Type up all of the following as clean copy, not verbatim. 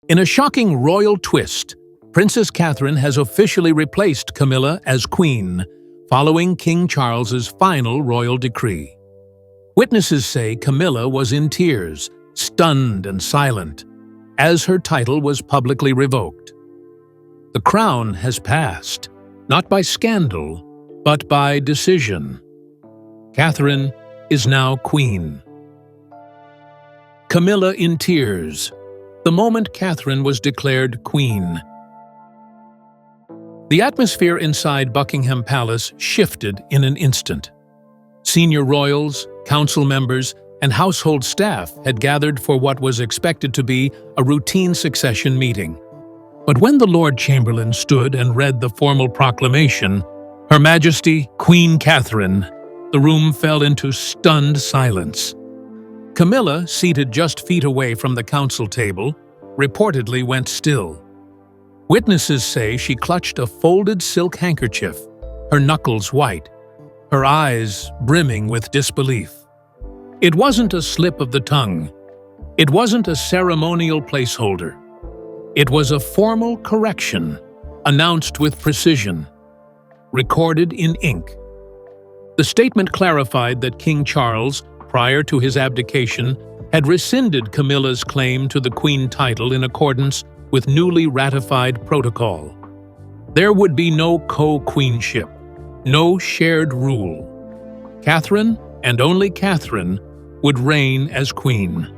In a shocking royal twist, Princess Catherine has officially replaced Camilla as queen, following King Charles's final royal decree. Witnesses say Camilla was in tears, stunned and silent, as her title was publicly revoked. The crown has passed, not by scandal, but by decision. Catherine is now queen. Camilla in tears, the moment Catherine was declared queen. The atmosphere inside Buckingham Palace shifted in an instant. Senior royals, council members, and household staff had gathered for what was expected to be a routine succession meeting. But when the Lord Chamberlain stood and read the formal proclamation, Her Majesty Queen Catherine, the room fell into stunned silence. Camilla, seated just feet away from the council table, reportedly went still. Witnesses say she clutched a folded silk handkerchief, her knuckles white, her eyes brimming with disbelief. It wasn't a slip of the tongue. It wasn't a ceremonial placeholder. It was a formal correction, announced with precision, recorded in ink. The statement clarified that King Charles, prior to his abdication, had rescinded Camilla's claim to the Queen title in accordance with newly ratified protocol. There would be no co-queenship, no shared rule. Catherine, and only Catherine, would reign as queen.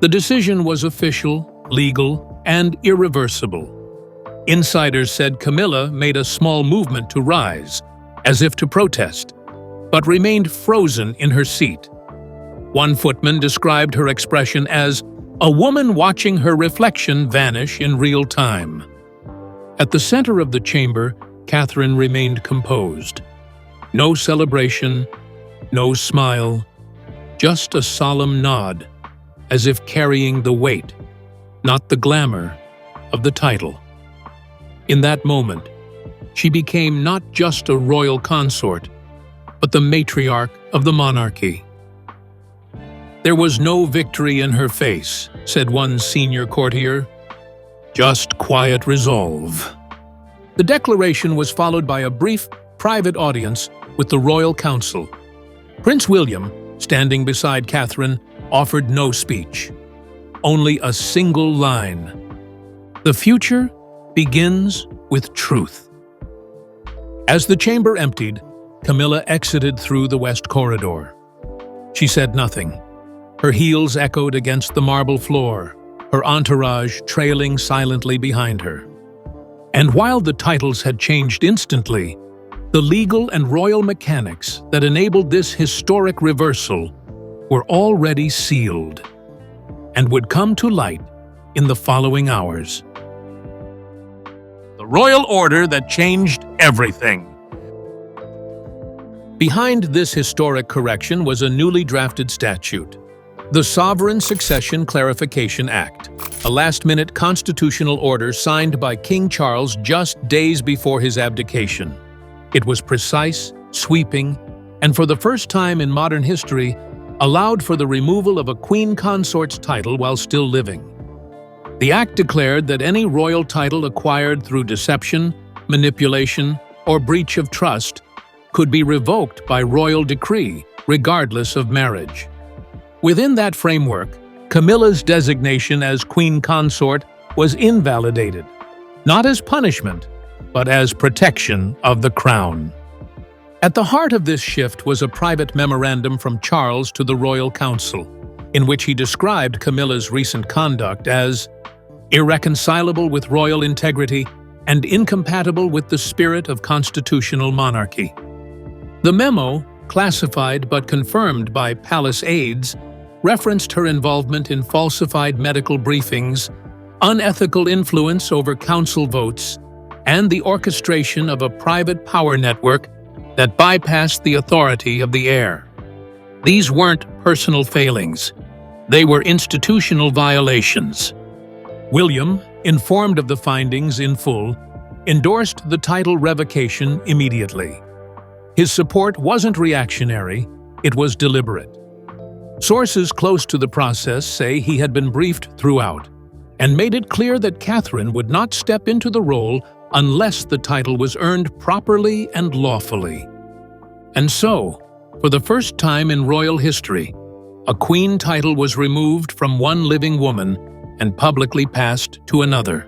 The decision was official, legal, and irreversible. Insiders said Camilla made a small movement to rise, as if to protest, but remained frozen in her seat. One footman described her expression as a woman watching her reflection vanish in real time. At the center of the chamber, Catherine remained composed. No celebration, no smile, just a solemn nod, as if carrying the weight, not the glamour, of the title. In that moment, she became not just a royal consort, but the matriarch of the monarchy. There was no victory in her face, said one senior courtier. Just quiet resolve. The declaration was followed by a brief, private audience with the royal council. Prince William, standing beside Catherine, offered no speech. Only a single line. The future begins with truth. As the chamber emptied, Camilla exited through the west corridor. She said nothing. Her heels echoed against the marble floor, her entourage trailing silently behind her. And while the titles had changed instantly, the legal and royal mechanics that enabled this historic reversal were already sealed and would come to light in the following hours. The royal order that changed everything. Behind this historic correction was a newly drafted statute, the Sovereign Succession Clarification Act, a last-minute constitutional order signed by King Charles just days before his abdication. It was precise, sweeping, and for the first time in modern history, allowed for the removal of a queen consort's title while still living. The act declared that any royal title acquired through deception, manipulation, or breach of trust could be revoked by royal decree, regardless of marriage. Within that framework, Camilla's designation as queen consort was invalidated, not as punishment, but as protection of the crown. At the heart of this shift was a private memorandum from Charles to the Royal Council, in which he described Camilla's recent conduct as irreconcilable with royal integrity and incompatible with the spirit of constitutional monarchy. The memo, classified but confirmed by palace aides, referenced her involvement in falsified medical briefings, unethical influence over council votes, and the orchestration of a private power network that bypassed the authority of the heir. These weren't personal failings. They were institutional violations. William, informed of the findings in full, endorsed the title revocation immediately. His support wasn't reactionary, it was deliberate. Sources close to the process say he had been briefed throughout, and made it clear that Catherine would not step into the role unless the title was earned properly and lawfully. And so, for the first time in royal history, a queen title was removed from one living woman and publicly passed to another.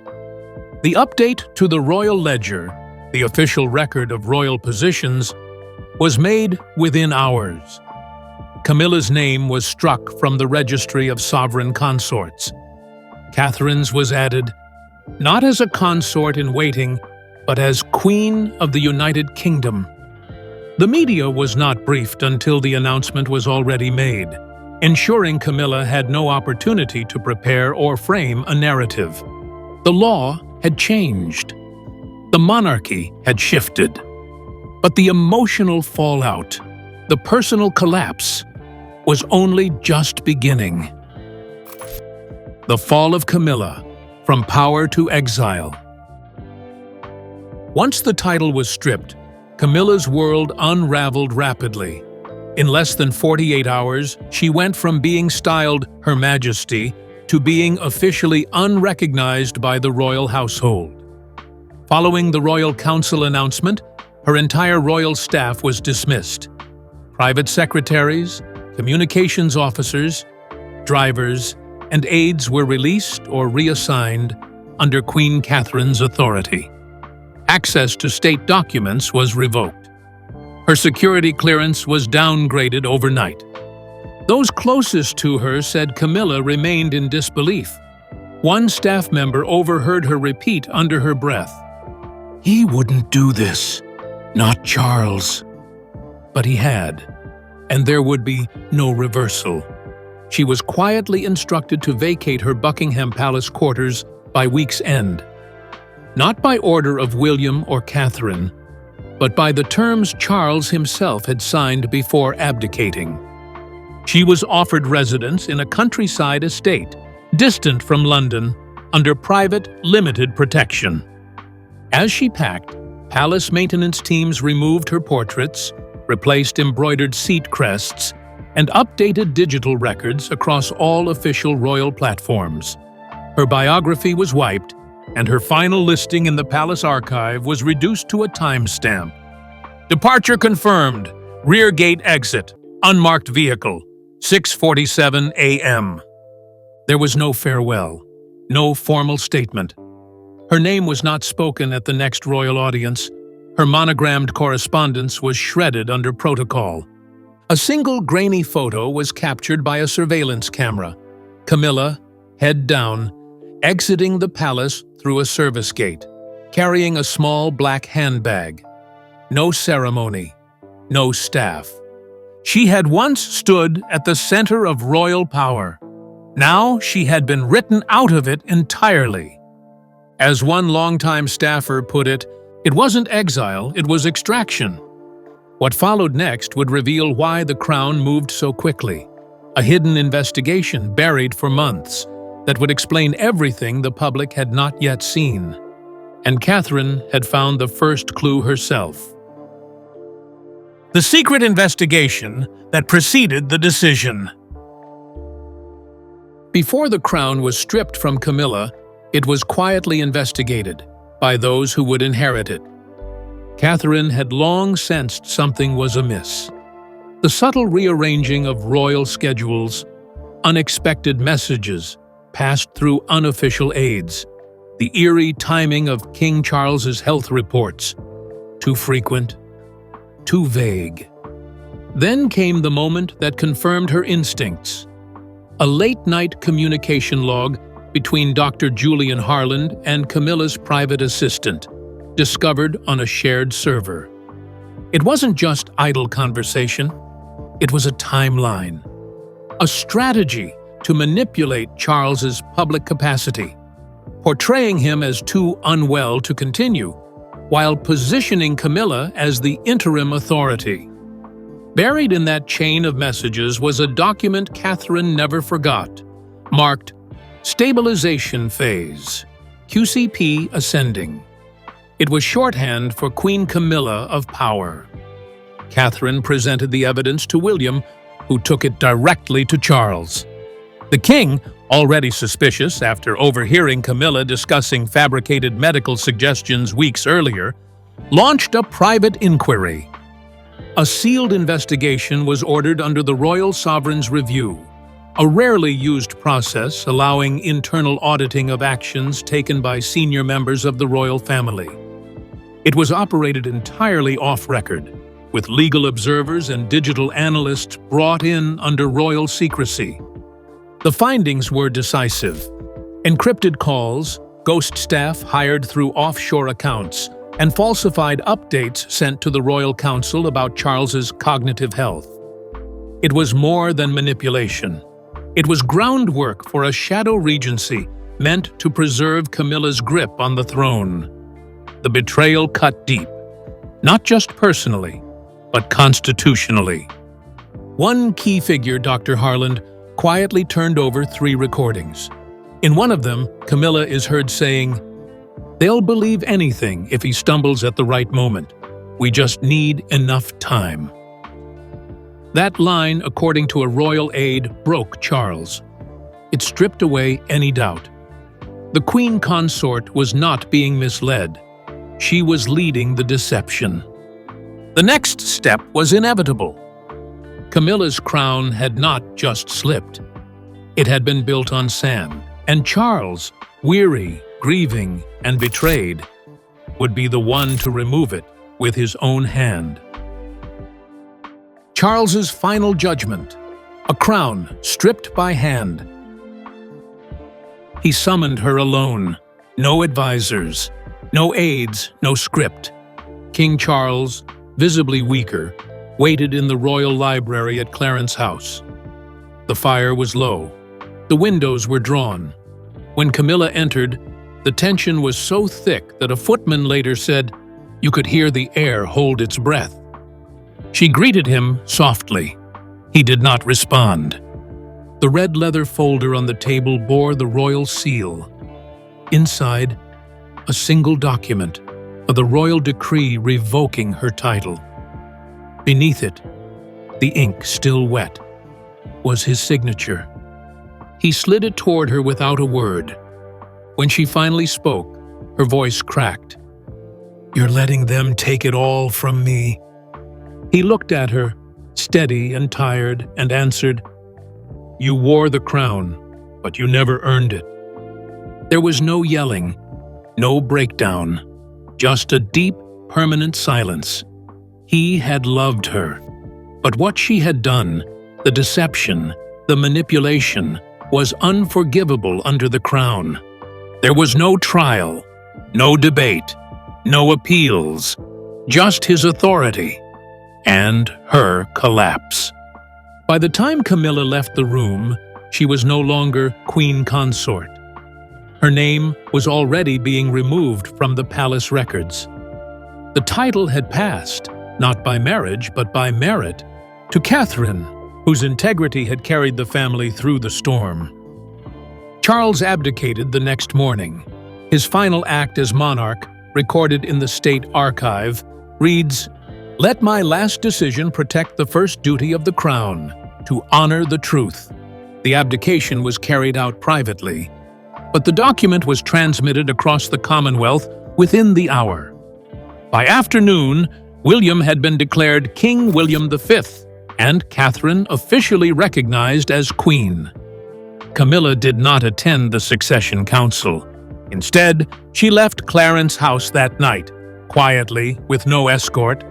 The update to the Royal Ledger, the official record of royal positions, was made within hours. Camilla's name was struck from the registry of sovereign consorts. Catherine's was added, not as a consort in waiting, but as Queen of the United Kingdom. The media was not briefed until the announcement was already made, ensuring Camilla had no opportunity to prepare or frame a narrative. The law had changed. The monarchy had shifted. But the emotional fallout, the personal collapse, was only just beginning. The fall of Camilla, from power to exile. Once the title was stripped, Camilla's world unraveled rapidly. In less than 48 hours, she went from being styled Her Majesty to being officially unrecognized by the royal household. Following the royal council announcement, her entire royal staff was dismissed. Private secretaries, communications officers, drivers, and aides were released or reassigned under Queen Catherine's authority. Access to state documents was revoked. Her security clearance was downgraded overnight. Those closest to her said Camilla remained in disbelief. One staff member overheard her repeat under her breath, "He wouldn't do this, not Charles." But he had, and there would be no reversal. She was quietly instructed to vacate her Buckingham Palace quarters by week's end. Not by order of William or Catherine, but by the terms Charles himself had signed before abdicating. She was offered residence in a countryside estate, distant from London, under private, limited protection. As she packed, palace maintenance teams removed her portraits, replaced embroidered seat crests, and updated digital records across all official royal platforms. Her biography was wiped, and her final listing in the palace archive was reduced to a timestamp. Departure confirmed. Rear gate exit. Unmarked vehicle. 6:47 a.m. There was no farewell, no formal statement. Her name was not spoken at the next royal audience. Her monogrammed correspondence was shredded under protocol. A single grainy photo was captured by a surveillance camera. Camilla, head down, exiting the palace through a service gate, carrying a small black handbag. No ceremony, no staff. She had once stood at the center of royal power. Now she had been written out of it entirely. As one longtime staffer put it, it wasn't exile, it was extraction. What followed next would reveal why the crown moved so quickly. A hidden investigation buried for months that would explain everything the public had not yet seen. And Catherine had found the first clue herself. The secret investigation that preceded the decision. Before the crown was stripped from Camilla, it was quietly investigated by those who would inherit it. Catherine had long sensed something was amiss. The subtle rearranging of royal schedules, unexpected messages passed through unofficial aides, the eerie timing of King Charles's health reports, too frequent, too vague. Then came the moment that confirmed her instincts. A late-night communication log between Dr. Julian Harland and Camilla's private assistant, discovered on a shared server. It wasn't just idle conversation, it was a timeline, a strategy to manipulate Charles's public capacity, portraying him as too unwell to continue, while positioning Camilla as the interim authority. Buried in that chain of messages was a document Catherine never forgot, marked Stabilization Phase, QCP Ascending. It was shorthand for Queen Camilla of Power. Catherine presented the evidence to William, who took it directly to Charles. The king, already suspicious after overhearing Camilla discussing fabricated medical suggestions weeks earlier, launched a private inquiry. A sealed investigation was ordered under the Royal Sovereign's Review, a rarely used process allowing internal auditing of actions taken by senior members of the royal family. It was operated entirely off-record, with legal observers and digital analysts brought in under royal secrecy. The findings were decisive. Encrypted calls, ghost staff hired through offshore accounts, and falsified updates sent to the Royal Council about Charles's cognitive health. It was more than manipulation. It was groundwork for a shadow regency meant to preserve Camilla's grip on the throne. The betrayal cut deep, not just personally, but constitutionally. One key figure, Dr. Harland, quietly turned over 3 recordings. In one of them, Camilla is heard saying, "They'll believe anything if he stumbles at the right moment. We just need enough time." That line, according to a royal aide, broke Charles. It stripped away any doubt. The Queen Consort was not being misled. She was leading the deception. The next step was inevitable. Camilla's crown had not just slipped. It had been built on sand, and Charles, weary, grieving, and betrayed, would be the one to remove it with his own hand. Charles's final judgment, a crown stripped by hand. He summoned her alone, no advisors, no aides, no script. King Charles, visibly weaker, waited in the royal library at Clarence House. The fire was low. The windows were drawn. When Camilla entered, the tension was so thick that a footman later said, "You could hear the air hold its breath." She greeted him softly. He did not respond. The red leather folder on the table bore the royal seal. Inside, a single document of the royal decree revoking her title. Beneath it, the ink still wet, was his signature. He slid it toward her without a word. When she finally spoke, her voice cracked. "You're letting them take it all from me." He looked at her, steady and tired, and answered, "You wore the crown, but you never earned it." There was no yelling, no breakdown, just a deep, permanent silence. He had loved her, but what she had done, the deception, the manipulation, was unforgivable under the crown. There was no trial, no debate, no appeals, just his authority and her collapse. By the time Camilla left the room, she was no longer Queen Consort. Her name was already being removed from the palace records. The title had passed, not by marriage but by merit, to Catherine, whose integrity had carried the family through the storm. Charles abdicated the next morning. His final act as monarch, recorded in the State Archive, reads, "Let my last decision protect the first duty of the crown, to honor the truth." The abdication was carried out privately, but the document was transmitted across the Commonwealth within the hour. By afternoon, William had been declared King William V, and Catherine officially recognized as Queen. Camilla did not attend the succession council. Instead, she left Clarence House that night, quietly, with no escort,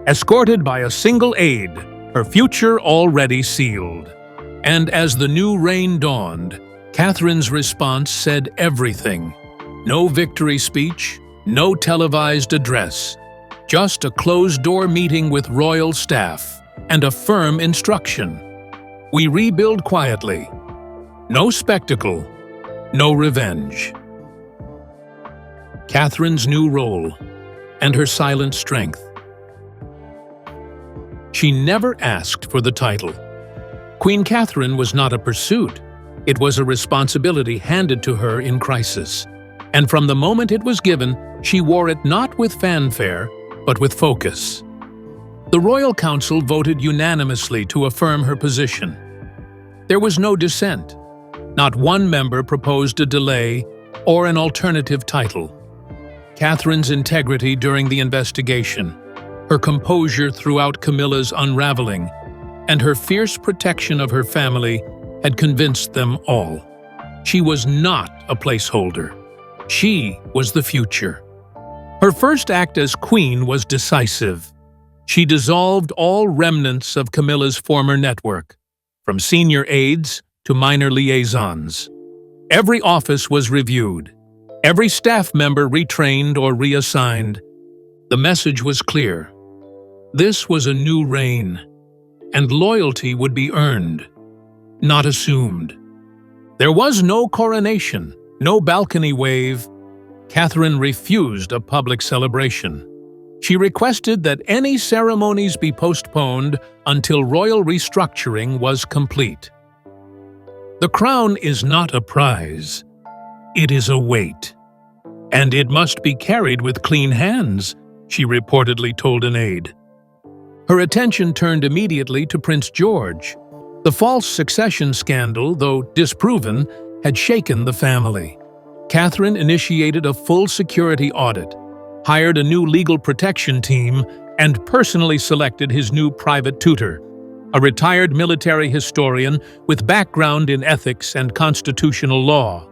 escorted by a single aide, her future already sealed. And as the new reign dawned, Catherine's response said everything. No victory speech, no televised address, just a closed-door meeting with royal staff and a firm instruction. We rebuild quietly. No spectacle, no revenge. Catherine's new role and her silent strength. She never asked for the title. Queen Catherine was not a pursuit. It was a responsibility handed to her in crisis. And from the moment it was given, she wore it not with fanfare, but with focus. The Royal Council voted unanimously to affirm her position. There was no dissent. Not one member proposed a delay or an alternative title. Catherine's integrity during the investigation, her composure throughout Camilla's unraveling, and her fierce protection of her family had convinced them all. She was not a placeholder. She was the future. Her first act as queen was decisive. She dissolved all remnants of Camilla's former network, from senior aides to minor liaisons. Every office was reviewed, every staff member retrained or reassigned. The message was clear. This was a new reign, and loyalty would be earned, not assumed. There was no coronation, no balcony wave. Catherine refused a public celebration. She requested that any ceremonies be postponed until royal restructuring was complete. The crown is not a prize. It is a weight. And it must be carried with clean hands, she reportedly told an aide. Her attention turned immediately to Prince George. The false succession scandal, though disproven, had shaken the family. Catherine initiated a full security audit, hired a new legal protection team, and personally selected his new private tutor, a retired military historian with background in ethics and constitutional law.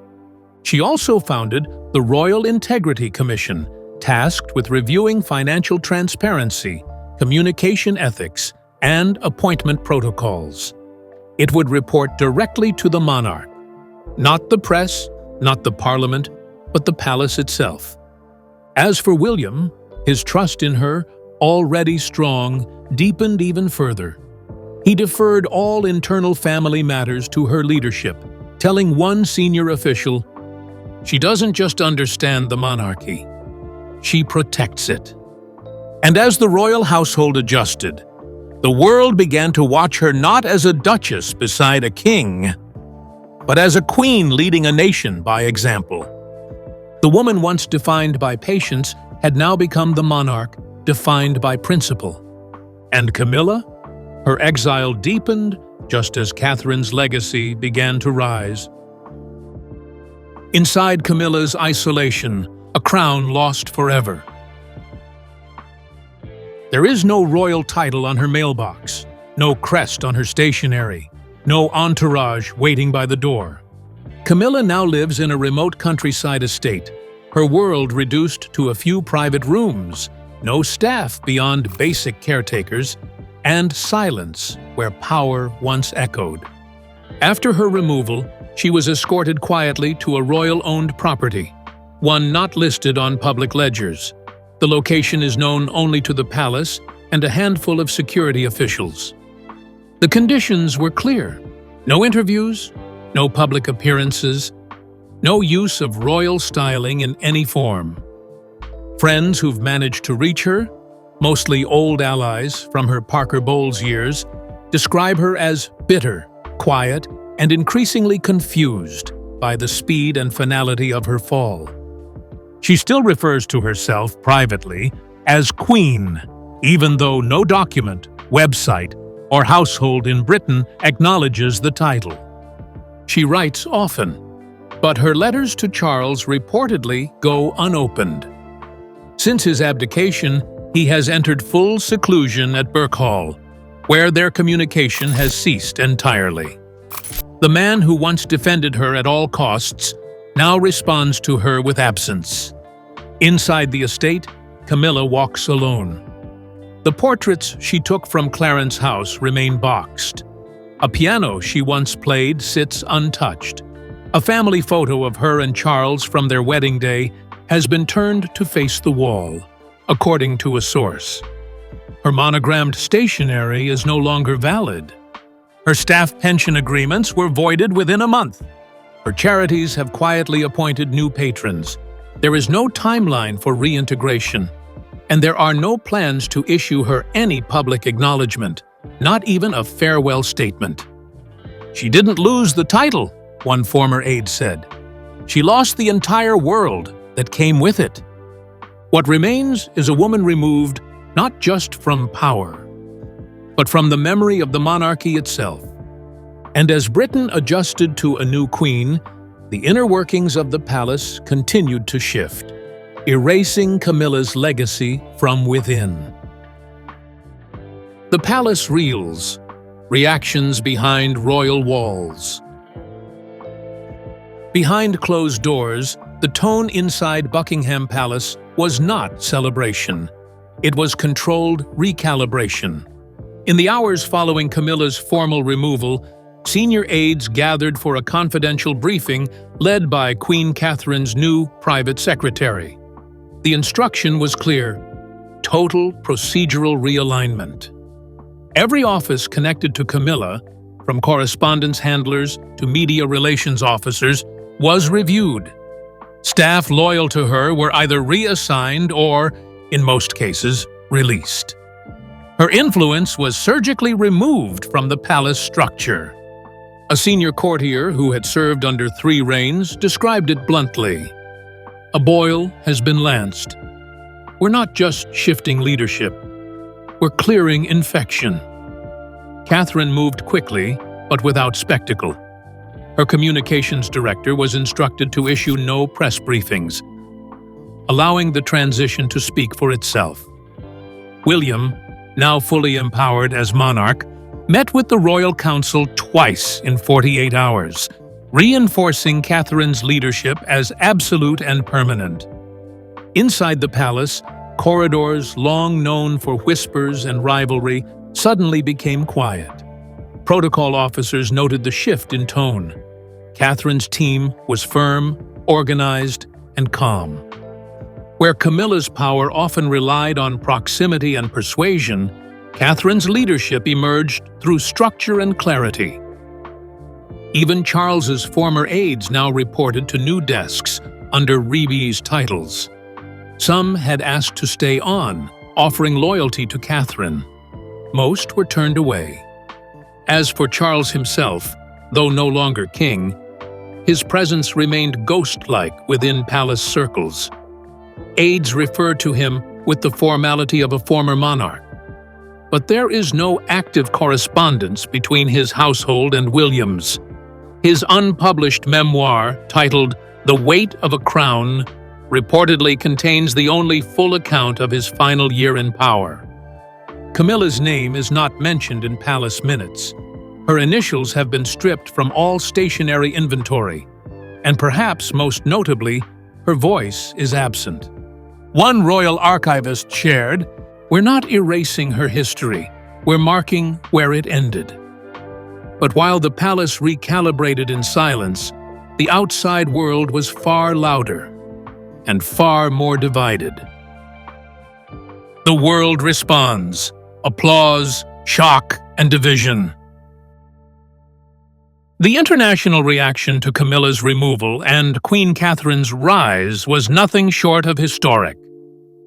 She also founded the Royal Integrity Commission, tasked with reviewing financial transparency, communication ethics, and appointment protocols. It would report directly to the monarch, not the press, not the parliament, but the palace itself. As for William, his trust in her, already strong, deepened even further. He deferred all internal family matters to her leadership, telling one senior official, "She doesn't just understand the monarchy, she protects it." And as the royal household adjusted, the world began to watch her not as a duchess beside a king, but as a queen leading a nation by example. The woman once defined by patience had now become the monarch defined by principle. And Camilla? Her exile deepened just as Catherine's legacy began to rise. Inside Camilla's isolation, a crown lost forever. There is no royal title on her mailbox, no crest on her stationery, no entourage waiting by the door. Camilla now lives in a remote countryside estate, her world reduced to a few private rooms, no staff beyond basic caretakers, and silence where power once echoed. After her removal, she was escorted quietly to a royal-owned property, one not listed on public ledgers. The location is known only to the palace and a handful of security officials. The conditions were clear: no interviews, no public appearances, no use of royal styling in any form. Friends who've managed to reach her, mostly old allies from her Parker Bowles years, describe her as bitter, quiet, and increasingly confused by the speed and finality of her fall. She still refers to herself privately as Queen, even though no document, website, or household in Britain acknowledges the title. She writes often, but her letters to Charles reportedly go unopened. Since his abdication, he has entered full seclusion at Birkhall, where their communication has ceased entirely. The man who once defended her at all costs now responds to her with absence. Inside the estate, Camilla walks alone. The portraits she took from Clarence House remain boxed. A piano she once played sits untouched. A family photo of her and Charles from their wedding day has been turned to face the wall, according to a source. Her monogrammed stationery is no longer valid. Her staff pension agreements were voided within a month. Her charities have quietly appointed new patrons. There is no timeline for reintegration, and there are no plans to issue her any public acknowledgement, not even a farewell statement. "She didn't lose the title," one former aide said. "She lost the entire world that came with it." What remains is a woman removed not just from power, but from the memory of the monarchy itself. And as Britain adjusted to a new queen, the inner workings of the palace continued to shift, erasing Camilla's legacy from within. The palace reels, reactions behind royal walls. Behind closed doors, the tone inside Buckingham Palace was not celebration. It was controlled recalibration. In the hours following Camilla's formal removal, senior aides gathered for a confidential briefing led by Queen Catherine's new private secretary. The instruction was clear: total procedural realignment. Every office connected to Camilla, from correspondence handlers to media relations officers, was reviewed. Staff loyal to her were either reassigned or, in most cases, released. Her influence was surgically removed from the palace structure. A senior courtier who had served under 3 reigns described it bluntly: "A boil has been lanced. We're not just shifting leadership, we're clearing infection." Catherine moved quickly, but without spectacle. Her communications director was instructed to issue no press briefings, allowing the transition to speak for itself. William, now fully empowered as monarch, met with the royal council twice in 48 hours, reinforcing Catherine's leadership as absolute and permanent. Inside the palace, corridors long known for whispers and rivalry suddenly became quiet. Protocol officers noted the shift in tone. Catherine's team was firm, organized, and calm. Where Camilla's power often relied on proximity and persuasion, Catherine's leadership emerged through structure and clarity. Even Charles's former aides now reported to new desks under Reeby's titles. Some had asked to stay on, offering loyalty to Catherine. Most were turned away. As for Charles himself, though no longer king, his presence remained ghost-like within palace circles. Aides referred to him with the formality of a former monarch. But there is no active correspondence between his household and William's. His unpublished memoir, titled The Weight of a Crown, reportedly contains the only full account of his final year in power. Camilla's name is not mentioned in palace minutes. Her initials have been stripped from all stationary inventory, and perhaps most notably, her voice is absent. One royal archivist shared, "We're not erasing her history, we're marking where it ended." But while the palace recalibrated in silence, the outside world was far louder and far more divided. The world responds: applause, shock, and division. The international reaction to Camilla's removal and Queen Catherine's rise was nothing short of historic.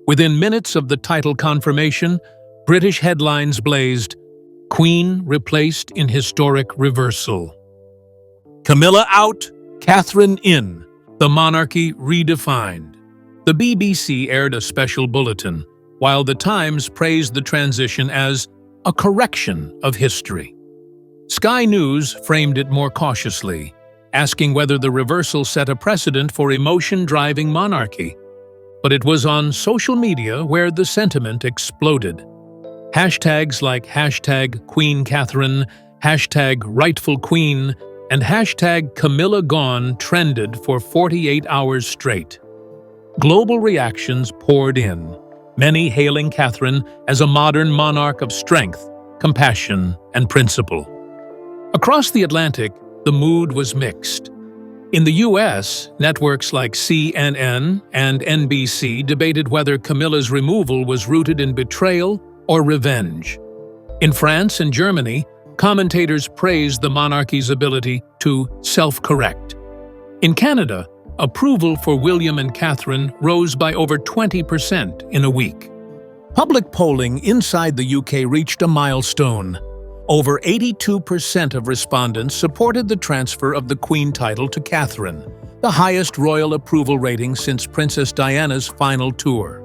Within minutes of the title confirmation, British headlines blazed, "Queen replaced in historic reversal." Camilla out, Catherine in, the monarchy redefined. The BBC aired a special bulletin, while The Times praised the transition as a correction of history. Sky News framed it more cautiously, asking whether the reversal set a precedent for emotion-driving monarchy. But it was on social media where the sentiment exploded. Hashtags like #QueenCatherine, #RightfulQueen, and #CamillaGone trended for 48 hours straight. Global reactions poured in, many hailing Catherine as a modern monarch of strength, compassion, and principle. Across the Atlantic, the mood was mixed. In the US, networks like CNN and NBC debated whether Camilla's removal was rooted in betrayal or revenge. In France and Germany, commentators praised the monarchy's ability to self-correct. In Canada, approval for William and Catherine rose by over 20% in a week. Public polling inside the UK reached a milestone. Over 82% of respondents supported the transfer of the Queen title to Catherine, the highest royal approval rating since Princess Diana's final tour.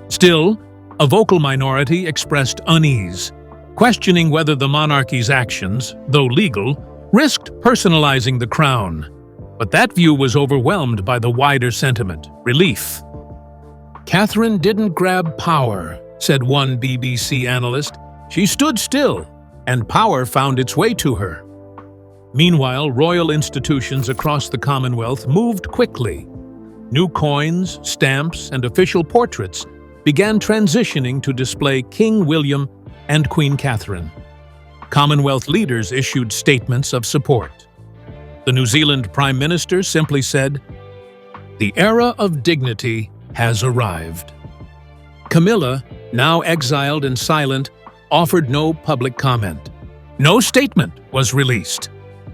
Still, a vocal minority expressed unease, questioning whether the monarchy's actions, though legal, risked personalizing the crown, but that view was overwhelmed by the wider sentiment, relief. "Catherine didn't grab power," said one BBC analyst. "She stood still, and power found its way to her." Meanwhile, royal institutions across the Commonwealth moved quickly. New coins, stamps, and official portraits began transitioning to display King William and Queen Catherine. Commonwealth leaders issued statements of support. The New Zealand Prime Minister simply said, "The era of dignity has arrived." Camilla, now exiled and silent, offered no public comment. No statement was released.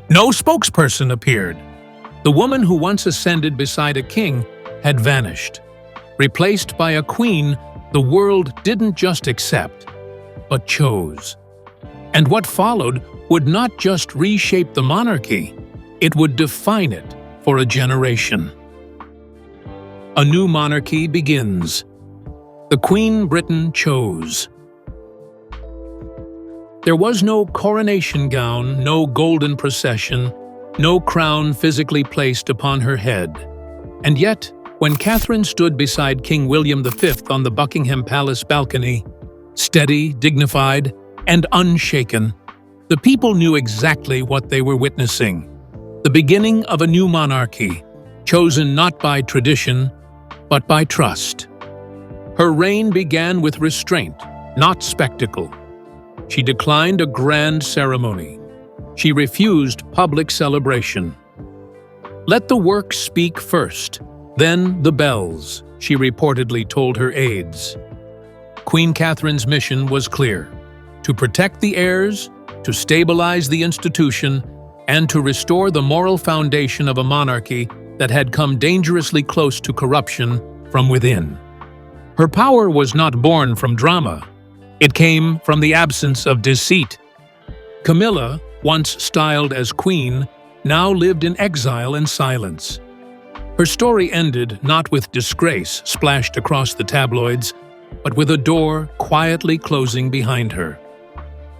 No spokesperson appeared. The woman who once ascended beside a king had vanished. Replaced by a queen the world didn't just accept, but chose. And what followed would not just reshape the monarchy, it would define it for a generation. A new monarchy begins. The Queen Britain chose. There was no coronation gown, no golden procession, no crown physically placed upon her head. And yet, when Catherine stood beside King William V on the Buckingham Palace balcony, steady, dignified, and unshaken, the people knew exactly what they were witnessing. The beginning of a new monarchy, chosen not by tradition, but by trust. Her reign began with restraint, not spectacle. She declined a grand ceremony. She refused public celebration. "Let the work speak first, then the bells," she reportedly told her aides. Queen Catherine's mission was clear: to protect the heirs, to stabilize the institution, and to restore the moral foundation of a monarchy that had come dangerously close to corruption from within. Her power was not born from drama. It came from the absence of deceit. Camilla, once styled as queen, now lived in exile and silence. Her story ended not with disgrace splashed across the tabloids, but with a door quietly closing behind her.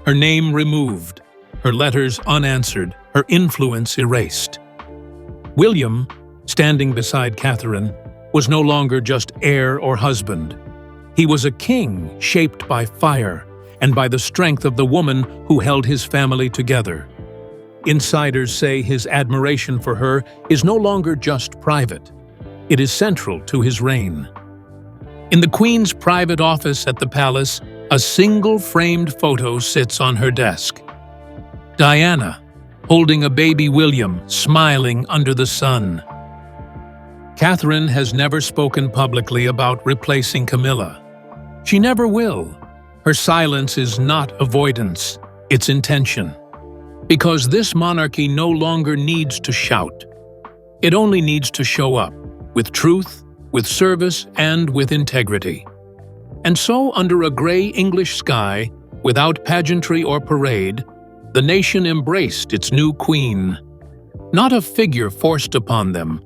Her name removed, her letters unanswered, her influence erased. William, standing beside Catherine, was no longer just heir or husband. He was a king shaped by fire and by the strength of the woman who held his family together. Insiders say his admiration for her is no longer just private. It is central to his reign. In the Queen's private office at the palace, a single framed photo sits on her desk. Diana, holding a baby William, smiling under the sun. Catherine has never spoken publicly about replacing Camilla. She never will. Her silence is not avoidance, it's intention. Because this monarchy no longer needs to shout. It only needs to show up, with truth, with service, and with integrity. And so, under a gray English sky, without pageantry or parade, the nation embraced its new queen. Not a figure forced upon them,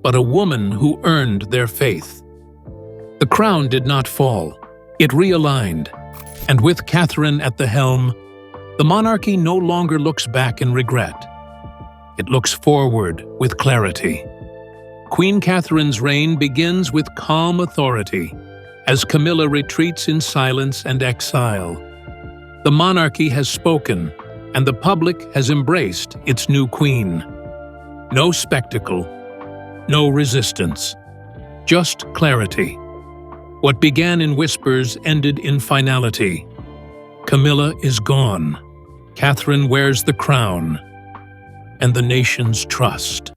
but a woman who earned their faith. The crown did not fall, it realigned, and with Catherine at the helm, the monarchy no longer looks back in regret. It looks forward with clarity. Queen Catherine's reign begins with calm authority, as Camilla retreats in silence and exile. The monarchy has spoken, and the public has embraced its new queen. No spectacle, no resistance, just clarity. What began in whispers ended in finality. Camilla is gone. Catherine wears the crown and the nation's trust.